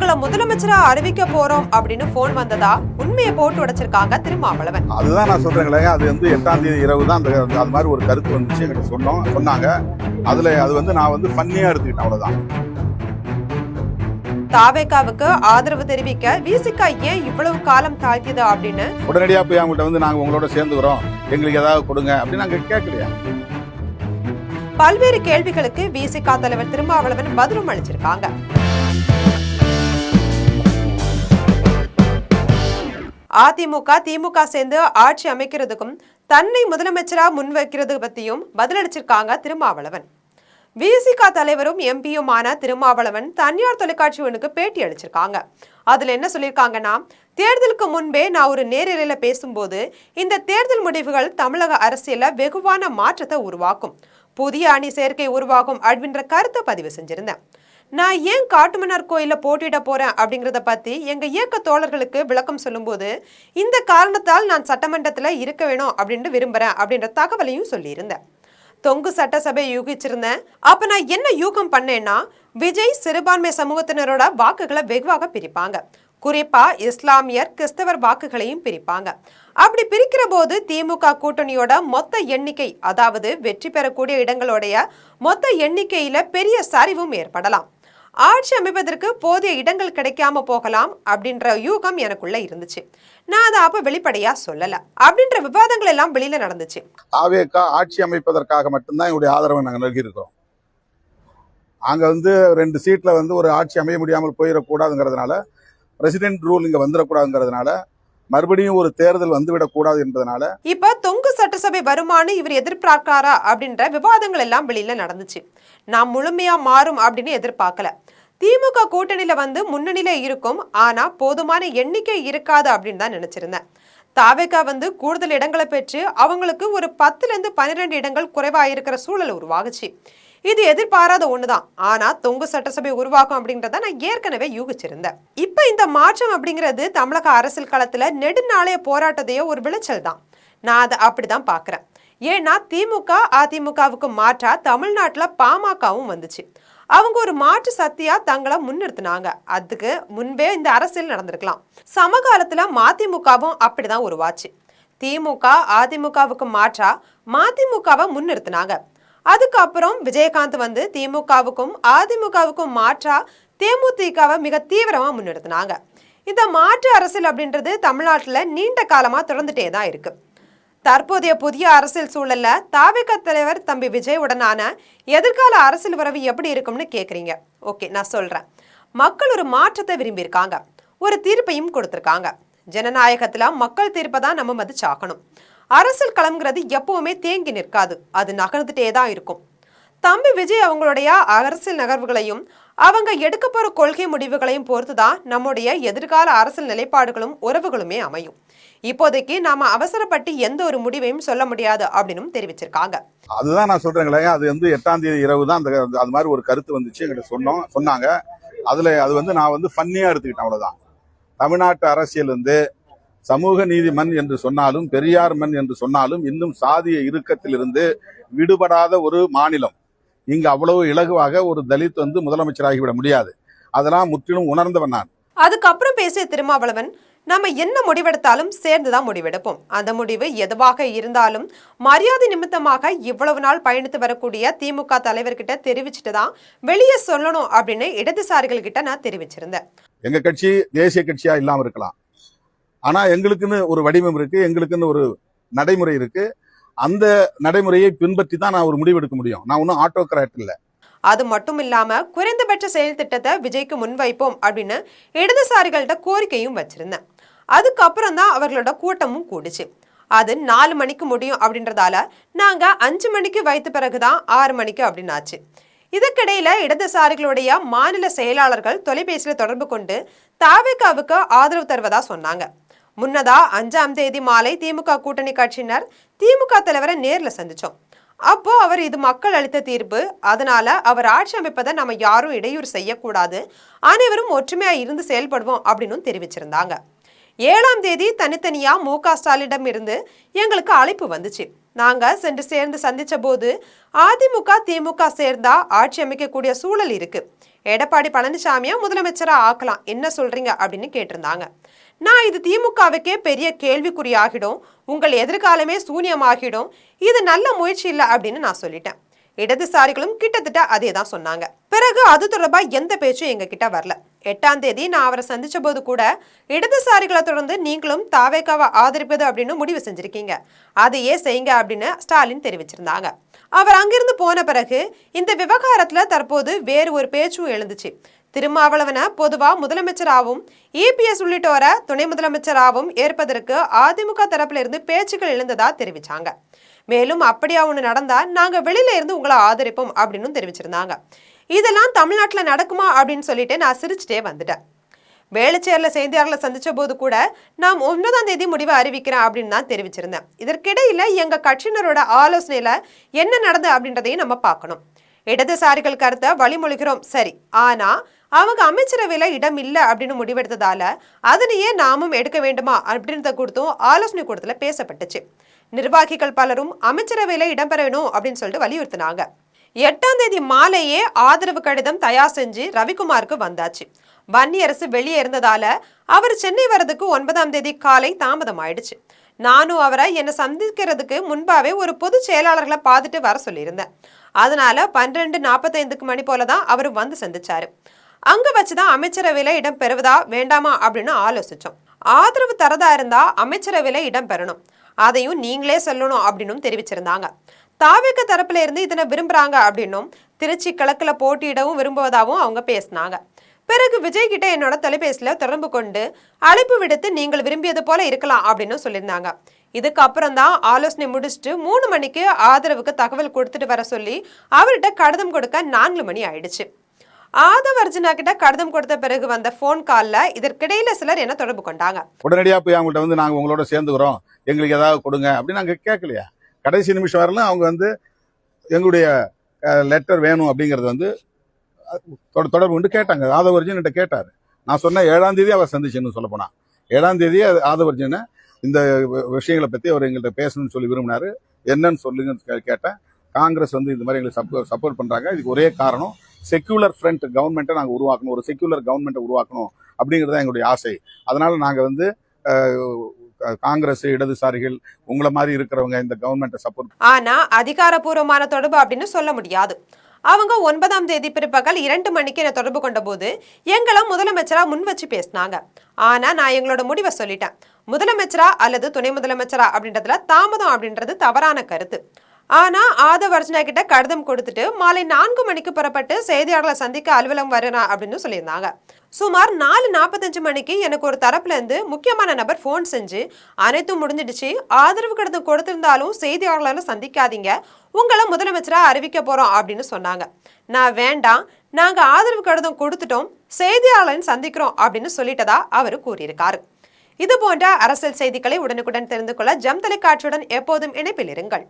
தங்களை முதலமைச்சரா அறிவிக்க போறோம் அப்படின்னு போன் வந்ததா உண்மையை போட்டு உடைச்சிருக்காங்க திருமாவளவன். அதுதான் நான் சொல்றேன், அது வந்து 8ஆம் தேதி இரவு தான் அது மாதிரி ஒரு கருத்து வந்துச்சு, எங்கிட்ட சொன்னாங்க. அது நான் ஃபன்னியா எடுத்துக்கிட்டேன், அவ்வளவுதான். தாவேகாவுக்கு ஆதரவு தெரிவிக்க விசிக ஏன் இவ்வளவு காலம் தாழ்த்தியது அப்படின்னு உடனடியா போய் அவங்கள்ட்ட நாங்க உங்களோட சேர்ந்துக்கிறோம், எங்களுக்கு ஏதாவது கொடுங்க அப்படின்னு நாங்க கேட்கலையா. பல்வேறு கேள்விகளுக்கு விசிக தலைவர் திருமாவளவன் பதிலும் அளிச்சிருக்காங்க. அதிமுக திமுக சேர்ந்து ஆட்சி அமைக்கிறதுக்கும் தன்னை முதலமைச்சரா முன்வைக்கிறது பத்தியும் பதிலளிச்சிருக்காங்க திருமாவளவன். விசிக தலைவரும் எம்பியுமான திருமாவளவன் தனியார் தொலைக்காட்சி ஒன்றுக்கு பேட்டி அளிச்சிருக்காங்க. அதுல என்ன சொல்லியிருக்காங்கன்னா, தேர்தலுக்கு முன்பே நான் ஒரு நேரலையில பேசும்போது இந்த தேர்தல் முடிவுகள் தமிழக அரசியல வெகுவான மாற்றத்தை உருவாக்கும், புதிய அணி சேர்க்கை உருவாகும் அப்படின்ற கருத்தை பதிவு செஞ்சிருந்தேன். நான் ஏன் காட்டுமன்னார் கோயில போட்டியிட போறேன் அப்படிங்கறத பத்தி எங்க இயக்க தோழர்களுக்கு விளக்கம் சொல்லும்போது இந்த காரணத்தால் நான் சட்டமன்றத்துல இருக்க வேணும் அப்படின்னு விரும்புறேன் அப்படின்ற தகவலையும் சொல்லியிருந்தேன். தொங்கு சட்டசபை யூகிச்சிருந்தேன். அப்ப நான் என்ன யூகம் பண்ணேன்னா, விஜய் சிறுபான்மை சமூகத்தினரோட வாக்குகளை வெகுவாக பிரிப்பாங்க, குறிப்பா இஸ்லாமியர் கிறிஸ்தவர் வாக்குகளையும் பிரிப்பாங்க. அப்படி பிரிக்கிற போது திமுக கூட்டணியோட மொத்த எண்ணிக்கை, அதாவது வெற்றி பெறக்கூடிய இடங்களுடைய மொத்த எண்ணிக்கையில பெரிய சரிவும் ஏற்படலாம், ஆட்சி அமைப்பதற்கு போதிய இடங்கள் கிடைக்காம போகலாம் அப்படின்ற யூகம் எனக்குள்ள இருந்துச்சு. நான் அதை அப்ப வெளிப்படையா சொல்லல அப்படின்ற விவாதங்கள் எல்லாம் வெளியில நடந்துச்சு. தாவேகா ஆட்சி அமைப்பதற்காக மட்டும்தான் எங்களுடைய ஆதரவை நாங்கள் நல்கி இருக்கிறோம். அங்க 2 சீட்ல ஒரு ஆட்சி அமைய முடியாமல் போயிடக்கூடாதுங்கிறதுனால, பிரசிடென்ட் ரூல் இங்க வந்துடக்கூடாதுங்கிறதுனால, மறுபடியும் ஒரு தேர்தல் வந்துவிடக் கூடாது என்பதனால இப்ப தொங்கு சட்டசபை வருமானு இவர் எதிர்பார்க்காரா அப்படின்ற விவாதங்கள் எல்லாம் வெளியில நடந்துச்சு. நான் முழுமையா மாறும் அப்படின்னு எதிர்பார்க்கல. திமுக கூட்டணியில முன்னணியில இருக்கும், ஆனா போதுமான எண்ணிக்கை இருக்காது அப்படின்னு தான் நினைச்சிருந்தேன். தாவேகா கூடுதல் இடங்களை பெற்று அவங்களுக்கு ஒரு 10ல 12 இடங்கள் குறைவா இருக்கிற சூழல் உருவாகுச்சு. இது எதிர்பாராத ஒண்ணுதான். ஆனா தொங்கு சட்டசபை உருவாகும் அப்படின்றத நான் ஏற்கனவே யூகிச்சிருந்தேன். இப்ப இந்த மாற்றம் அப்படிங்கிறது தமிழக அரசியல் களத்துல நெடுநாளைய போராட்டத்தையோ ஒரு விளைச்சல் தான். நான் அதை அப்படிதான் பாக்குறேன். ஏன்னா திமுக அதிமுகவுக்கு மாற்றா தமிழ்நாட்டுல பாமகவும் வந்துச்சு. அவங்க ஒரு மாற்று சக்தியா தங்களை முன்னிறுத்தினாங்க. அதுக்கு முன்பே இந்த அரசியல் நடந்திருக்கலாம். சமகாலத்துல மதிமுகவும் அப்படிதான் உருவாச்சு. திமுக அதிமுகவுக்கு மாற்றா மதிமுகவை முன்னிறுத்தினாங்க. அதுக்கப்புறம் விஜயகாந்த் திமுகவுக்கும் அதிமுகவுக்கும் மாற்றா தேமுதிகவை மிக தீவிரமா முன்னிறுத்தினாங்க. இந்த மாற்று அரசியல் அப்படின்றது தமிழ்நாட்டுல நீண்ட காலமா தொடர்ந்துட்டே தான் இருக்கு. தற்போதைய புதிய அரசியல் சூழல்ல தாவேகா தலைவர் தம்பி விஜய் உடனான எதிர்கால அரசியல் உறவு எப்படி இருக்கும்னு கேக்குறீங்க. ஓகே, நான் சொல்றேன். மக்கள் ஒரு மாற்றத்தை விரும்பியிருக்காங்க, ஒரு தீர்ப்பையும் கொடுத்திருக்காங்க. ஜனநாயகத்துல மக்கள் தீர்ப்பை தான் நம்ம மதிச்சாக்கணும். அரசியல் களம்ங்கிறது எப்பவுமே தேங்கி நிற்காது, அது நகர்ந்துட்டே தான் இருக்கும். தம்பி விஜய் அவங்களுடைய அரசியல் நகர்வுகளையும் அவங்க எடுக்க போற கொள்கை முடிவுகளையும் பொறுத்துதான் நம்முடைய எதிர்கால அரசியல் நிலைப்பாடுகளும் உறவுகளுமே அமையும். இப்போதைக்கு நாம அவசரப்பட்டு எந்த ஒரு முடிவையும் சொல்ல முடியாது அப்படின்னு தெரிவிச்சிருக்காங்க. அதுதான் நான் சொல்றேன், அது 8ஆம் தேதி இரவு தான் அது மாதிரி ஒரு கருத்து வந்துச்சு, எங்கிட்ட சொன்னாங்க. அது நான் ஃபன்னியா எடுத்துக்கிட்டேன், அவ்வளவுதான். தமிழ்நாட்டு அரசியல் சமூக நீதி மண் என்று சொன்னாலும், பெரியார் மண் என்று சொன்னாலும், இன்னும் சாதிய இறுக்கத்திலிருந்து விடுபடாத ஒரு மாநிலம். இங்கு அவ்வளவு இலகுவாக ஒரு தலித் முதலமைச்சராகிவிட முடியாது. அதெல்லாம் முற்றிலும் உணர்ந்தவன் நான். அதுக்கப்புறம் பேசிய திருமாவளவன், நம்ம என்ன முடிவெடுத்தாலும் சேர்ந்துதான் முடிவெடுப்போம். அந்த முடிவு எதுவாக இருந்தாலும் மரியாதை நிமித்தமாக இவ்வளவு நாள் பயணித்து வரக்கூடிய திமுக தலைவர்கிட்ட தெரிவிச்சுட்டு தான் வெளியே சொல்லணும் அப்படின்னு இடதுசாரிகள் கிட்ட நான் தெரிவிச்சிருந்தேன். எங்க கட்சி தேசிய கட்சியா இல்லாம இருக்கலாம், ஆனா எங்களுக்குன்னு ஒரு வடிவம் இருக்கு, எங்களுக்குன்னு ஒரு நடைமுறை இருக்கு. அந்த நடைமுறையை பின்பற்றி தான் நான் ஒரு முடிவு எடுக்க முடியும். நான் ஒன்னும் ஆட்டோகிராட் இல்ல. அது மட்டும் இல்லாம குறைந்தபட்ச செயல் திட்டத்தை விஜய்க்கு முன்வைப்போம் அப்படின்னு இடதுசாரிகள்கிட்ட கோரிக்கையும் வச்சிருந்தேன். அதுக்கப்புறம் தான் அவர்களோட கூட்டமும் கூடுச்சு. அது 4 மணிக்கு முடியும் அப்படின்றதால நாங்க 5 மணிக்கு வைத்த பிறகுதான் 6 மணிக்கு அப்படின்னு ஆச்சு. இதுக்கிடையில இடதுசாரிகளுடைய மாநில செயலாளர்கள் தொலைபேசியில தொடர்பு கொண்டு தாவேகாவுக்கு ஆதரவு தருவதா சொன்னாங்க. முன்னதா 5ஆம் தேதி மாலை திமுக கூட்டணி கட்சியினர் திமுக தலைவரை நேர்ல சந்திச்சோம். அப்போ அவர் இது மக்கள் அளித்த தீர்ப்பு, அதனால அவர் ஆட்சி அமைப்பதை நம்ம யாரும் இடையூறு செய்யக்கூடாது, அனைவரும் ஒற்றுமையா இருந்து செயல்படுவோம் அப்படின்னு தெரிவிச்சிருந்தாங்க. 7ஆம் தேதி தனித்தனியா மு.க. ஸ்டாலினிடம் இருந்து எங்களுக்கு அழைப்பு வந்துச்சு. நாங்க சென்று சேர்ந்து சந்திச்ச போது அதிமுக திமுக சேர்ந்தா ஆட்சி அமைக்கக்கூடிய சூழல் இருக்கு, எடப்பாடி பழனிசாமியை முதலமைச்சரா ஆக்கலாம், என்ன சொல்றீங்க அப்படின்னு கேட்டிருந்தாங்க. நான் இது திமுகவுக்கே பெரிய கேள்விக்குறியாகிடும், உங்கள் எதிர்காலமே சூன்யமாகிடும், இது நல்ல முயற்சி இல்லை அப்படின்னு நான் சொல்லிட்டேன். இடதுசாரிகளும் கிட்டத்தட்ட அதே தான் சொன்னாங்க. பிறகு அது தொடர்பா எந்த பேச்சும் எங்க கிட்ட வரல. 8ஆம் தேதி நான் அவரை சந்திச்ச போது கூட இடதுசாரிகளை தொடர்ந்து நீங்களும் தாவேக்காவை ஆதரிப்பது அப்படின்னு முடிவு செஞ்சிருக்கீங்க, அதையே செய்யுங்க அப்படின்னு ஸ்டாலின் தெரிவிச்சிருந்தாங்க. அவர் அங்கிருந்து போன பிறகு இந்த விவகாரத்துல தற்போது வேறு ஒரு பேச்சும் எழுந்துச்சு. திருமாவளவனை பொதுவா முதலமைச்சராகவும் EPS உள்ளிட்டோரை துணை முதலமைச்சராகவும் ஏற்பதற்கு அதிமுக தரப்புல இருந்து பேச்சுக்கள் எழுந்ததா தெரிவிச்சாங்க. மேலும் அப்படியா ஒண்ணு நடந்தா நாங்க வெளியில இருந்து உங்களை ஆதரிப்போம் அப்படின்னு தெரிவிச்சிருந்தாங்க. இதெல்லாம் தமிழ்நாட்டுல நடக்குமா அப்படின்னு சொல்லிட்டு நான் சிரிச்சுட்டே வந்துட்டேன். வேளச்சேரியில் செய்தியாளர்களை சந்திச்ச போது கூட நான் 9ஆம் தேதி முடிவை அறிவிக்கிறேன் அப்படின்னு தான் தெரிவிச்சிருந்தேன். இதற்கிடையில எங்க கட்சியினரோட ஆலோசனையில என்ன நடந்தது அப்படின்றதையும் நம்ம பார்க்கணும். இடதுசாரிகள் கருத்தை வழிமொழிகிறோம் சரி, ஆனா அவங்க அமைச்சரவையில இடம் இல்லை அப்படின்னு முடிவெடுத்ததால அதனையே நாமும் எடுக்க வேண்டுமா அப்படின்றத கொடுத்தும் ஆலோசனை கூடத்துல பேசப்பட்டுச்சு. நிர்வாகிகள் பலரும் அமைச்சரவையில இடம்பெற வேணும் அப்படின்னு சொல்லிட்டு வலியுறுத்தினாங்க. 8ஆம் தேதி மாலையே ஆதரவு கடிதம் தயார் செஞ்சு ரவிக்குமாருக்கு வந்தாச்சு. வன்னியரசு வெளியே இருந்ததால அவர் சென்னை வரதுக்கு 9ஆம் தேதி காலை தாமதம் ஆயிடுச்சு. நானும் அவரை என்னை சந்திக்கிறதுக்கு முன்பாவே ஒரு பொது செயலாளர்களை பார்த்துட்டு வர சொல்லியிருந்தேன். அதனால 12:45 மணி போலதான் அவரு வந்து சந்திச்சாரு. அங்க வச்சுதான் அமைச்சரவையில இடம் பெறுவதா வேண்டாமா அப்படின்னு ஆலோசிச்சோம். ஆதரவு தரதா இருந்தா அமைச்சரவையில இடம் பெறணும், அதையும் நீங்களே சொல்லணும் அப்படின்னு தெரிவிச்சிருந்தாங்க. தாவேக தரப்புல இருந்து இதனை விரும்புறாங்க அப்படின்னும் திருச்சி கிழக்குல போட்டியிடவும் விரும்புவதாகவும் அவங்க பேசினாங்க. பிறகு விஜய் கிட்ட என்னோட தொலைபேசியில தொடர்பு கொண்டு அழைப்பு விடுத்து நீங்கள் விரும்பியது போல இருக்கலாம் அப்படின்னு சொல்லியிருந்தாங்க. இதுக்கப்புறம் தான் ஆலோசனை முடிச்சுட்டு 3 மணிக்கு ஆதரவுக்கு தகவல் கொடுத்துட்டு வர சொல்லி அவர்கிட்ட கடிதம் கொடுக்க 4 மணி ஆயிடுச்சு. ஆதவ் அர்ஜுனா கிட்ட கடிதம் கொடுத்த பிறகு வந்த போன் கால்ல இதற்கிடையில சிலர் என்ன தொடர்பு கொண்டாங்க. உடனடியா போய் அவங்கள்ட்ட வந்து நாங்க உங்களோட சேர்ந்துக்கிறோம், எங்களுக்கு ஏதாவது கொடுங்க அப்படின்னு நாங்க கேட்கலையா. கடைசி நிமிஷம் வரலாம் அவங்க வந்து எங்களுடைய லெட்டர் வேணும் அப்படிங்கறது வந்து தொடர்பு கொண்டு கேட்டாங்க. ஆதவ் அர்ஜுன் கிட்ட கேட்டாரு. நான் சொன்னேன் 7ஆம் தேதி அவர் சந்திச்சுன்னு சொல்ல போனா 7ஆம் தேதி ஆதவ் அர்ஜுன இந்த விஷயங்களை பத்தி அவர் எங்கள்கிட்ட பேசணும்னு சொல்லி விரும்பினாரு. என்னன்னு சொல்லுங்க கேட்டேன். காங்கிரஸ் வந்து இந்த மாதிரி எங்களுக்கு சப்போர்ட் பண்றாங்க, இதுக்கு ஒரே காரணம் செக்யூலர் ஃப்ரண்ட் கவர்மெண்ட்டை நாங்கள் உருவாக்கணும், ஒரு செக்யூலர் கவர்மெண்ட்டை உருவாக்கணும் அப்படிங்கிறது எங்களுடைய ஆசை. அதனால நாங்கள் வந்து காங்கிரஸ் இடதுசாரிகள் உங்களை மாதிரி இருக்கிறவங்க இந்த கவர்மெண்ட்டை சப்போர்ட். ஆனா அதிகாரப்பூர்வமான தொடர்பு அப்படின்னு சொல்ல முடியாது. அவங்க 9ஆம் தேதி பிற்பகல் 2 மணிக்கு என்ன தொடர்பு கொண்ட போது எங்களை முதலமைச்சரா முன் வச்சு பேசினாங்க. ஆனா நான் எங்களோட முடிவை சொல்லிட்டேன். முதலமைச்சரா அல்லது துணை முதலமைச்சரா அப்படின்றதுல தாமதம் அப்படின்றது தவறான கருத்து. ஆனா ஆதவ் அர்ஜுனா கிட்ட கடிதம் கொடுத்துட்டு மாலை 4 மணிக்கு புறப்பட்டு செய்தியாளர்களை சந்திக்க அலுவலகம் வரணும் அப்படின்னு சொல்லியிருந்தாங்க. சுமார் 4:45 மணிக்கு எனக்கு ஒரு தரப்புல இருந்து முக்கியமான நபர் போன் செஞ்சு அனைத்தும் முடிஞ்சிடுச்சு, ஆதரவு கடிதம் கொடுத்திருந்தாலும் செய்தியாளர்களை சந்திக்காதீங்க, உங்களை முதலமைச்சரா அறிவிக்க போறோம் அப்படின்னு சொன்னாங்க. நான் வேண்டாம், நாங்க ஆதரவு கடிதம் கொடுத்துட்டோம், செய்தியாளர்களை சந்திக்கிறோம் அப்படின்னு சொல்லிட்டதா அவரு கூறியிருக்காரு. இது போன்ற அரசியல் செய்திகளை உடனுக்குடன் தெரிந்து கொள்ள ஜம் தொலைக்காட்சியுடன் எப்போதும் இணைப்பில் இருங்கள்.